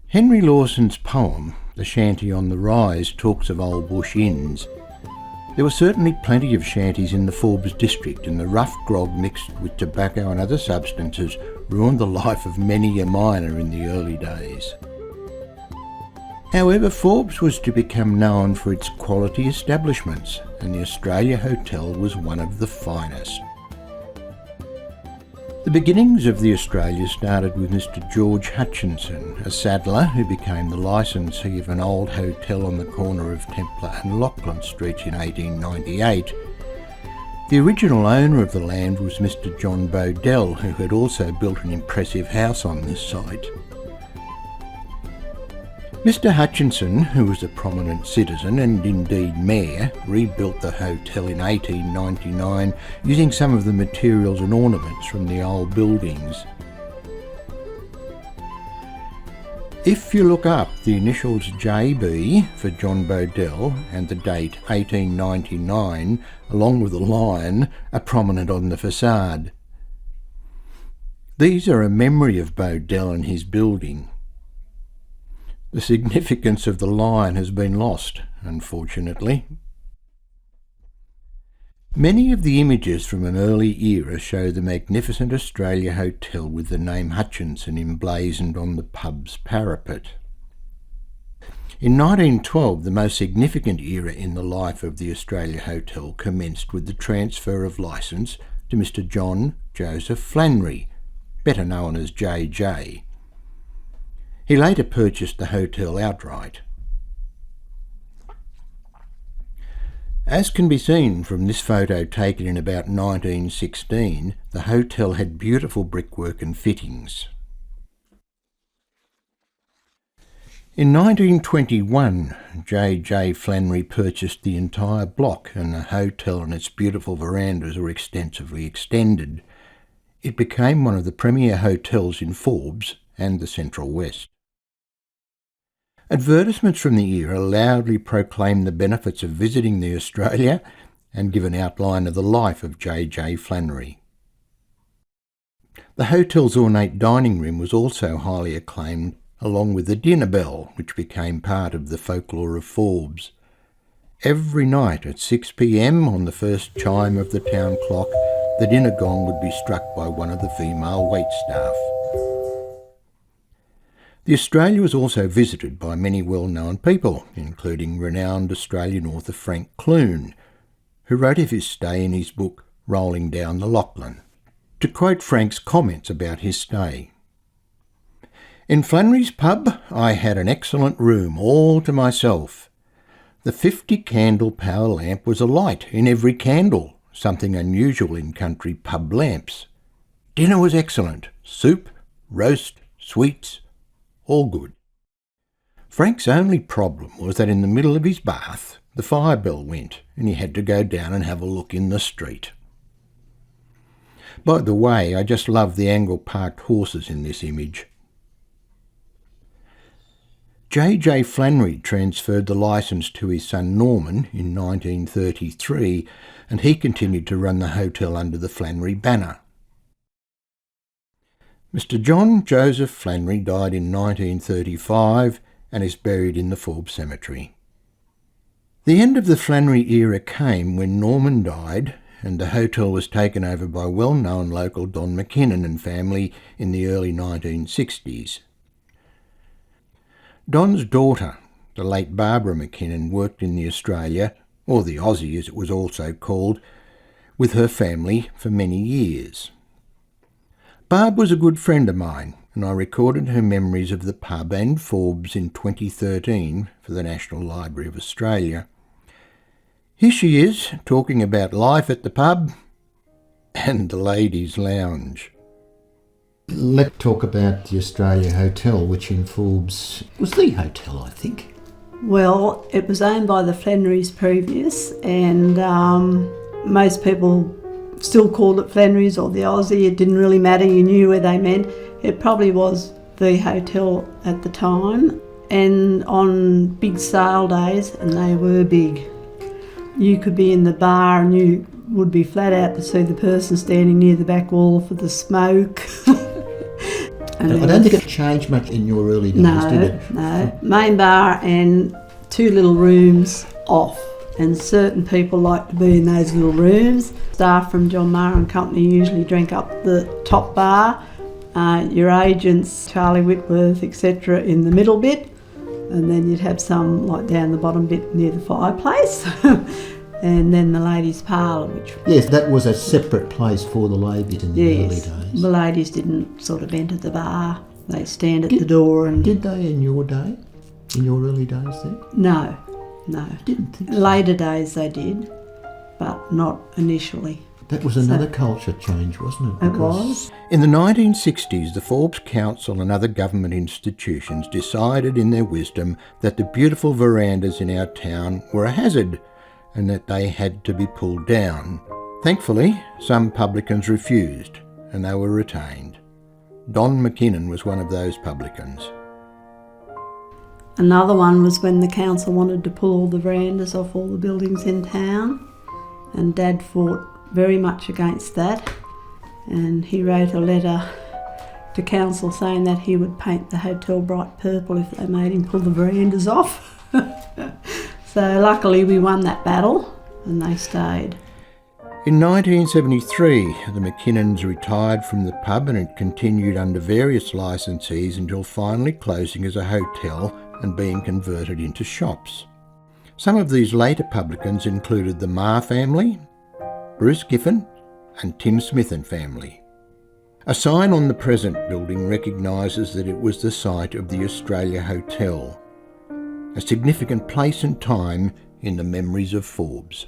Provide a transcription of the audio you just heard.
Henry Lawson's poem, The Shanty on the Rise, talks of old bush inns. There were certainly plenty of shanties in the Forbes district, and the rough grog mixed with tobacco and other substances ruined the life of many a miner in the early days. However, Forbes was to become known for its quality establishments, and the Australia Hotel was one of the finest. The beginnings of the Australia started with Mr. George Hutchinson, a saddler who became the licensee of an old hotel on the corner of Templar and Lachlan Streets in 1898. The original owner of the land was Mr. John Bodell, who had also built an impressive house on this site. Mr. Hutchinson, who was a prominent citizen and indeed mayor, rebuilt the hotel in 1899 using some of the materials and ornaments from the old buildings. If you look up the initials JB for John Bodell and the date 1899, along with a lion, are prominent on the facade. These are a memory of Bodell and his building. The significance of the lion has been lost, unfortunately. Many of the images from an early era show the magnificent Australia Hotel with the name Hutchinson emblazoned on the pub's parapet. In 1912, the most significant era in the life of the Australia Hotel commenced with the transfer of licence to Mr. John Joseph Flannery, better known as JJ. He later purchased the hotel outright. As can be seen from this photo taken in about 1916, the hotel had beautiful brickwork and fittings. In 1921, J.J. Flannery purchased the entire block, and the hotel and its beautiful verandas were extensively extended. It became one of the premier hotels in Forbes and the Central West. Advertisements from the era loudly proclaimed the benefits of visiting the Australia and give an outline of the life of J.J. Flannery. The hotel's ornate dining room was also highly acclaimed, along with the dinner bell, which became part of the folklore of Forbes. Every night at 6 p.m. on the first chime of the town clock, the dinner gong would be struck by one of the female waitstaff. The Australia was also visited by many well-known people, including renowned Australian author Frank Clune, who wrote of his stay in his book Rolling Down the Lachlan. To quote Frank's comments about his stay, "In Flannery's pub I had an excellent room all to myself. The 50-candle power lamp was alight in every candle, something unusual in country pub lamps. Dinner was excellent, soup, roast, sweets, all good. Frank's only problem was that in the middle of his bath, the fire bell went and he had to go down and have a look in the street." By the way, I just love the angle-parked horses in this image. J.J. Flannery transferred the licence to his son Norman in 1933, and he continued to run the hotel under the Flannery banner. Mr. John Joseph Flannery died in 1935 and is buried in the Forbes Cemetery. The end of the Flannery era came when Norman died and the hotel was taken over by well-known local Don McKinnon and family in the early 1960s. Don's daughter, the late Barbara McKinnon, worked in the Australia, or the Aussie as it was also called, with her family for many years. Barb was a good friend of mine, and I recorded her memories of the pub and Forbes in 2013 for the National Library of Australia. Here she is, talking about life at the pub and the ladies' lounge. Let's talk about the Australia Hotel, which in Forbes was the hotel, I think. Well, it was owned by the Flannerys previous, and most people still called it Flannery's or the Aussie. It didn't really matter, you knew where they meant. It probably was the hotel at the time, and on big sale days, and they were big, you could be in the bar and you would be flat out to see the person standing near the back wall for the smoke. And I don't think it changed much in your early days, did it? No. Main bar and 2 little rooms off. And certain people like to be in those little rooms. Staff from John Maher and Company usually drink up the top bar. Your agents, Charlie Whitworth, etc., in the middle bit. And then you'd have some like down the bottom bit near the fireplace. And then the ladies' parlour, which... Yes, that was a separate place for the ladies in the early days. The ladies didn't sort of enter the bar. They stand at the door and... Did they in your day? In your early days then? No. Didn't think so. Later days they did, but not initially. That was another culture change, wasn't it? It was. In the 1960s, the Forbes Council and other government institutions decided in their wisdom that the beautiful verandas in our town were a hazard and that they had to be pulled down. Thankfully, some publicans refused and they were retained. Don McKinnon was one of those publicans. Another one was when the council wanted to pull all the verandas off all the buildings in town, and Dad fought very much against that, and he wrote a letter to council saying that he would paint the hotel bright purple if they made him pull the verandas off. So luckily we won that battle and they stayed. In 1973, the McKinnons retired from the pub and it continued under various licensees until finally closing as a hotel and being converted into shops. Some of these later publicans included the Marr family, Bruce Giffen and Tim Smith and family. A sign on the present building recognises that it was the site of the Australia Hotel, a significant place and time in the memories of Forbes.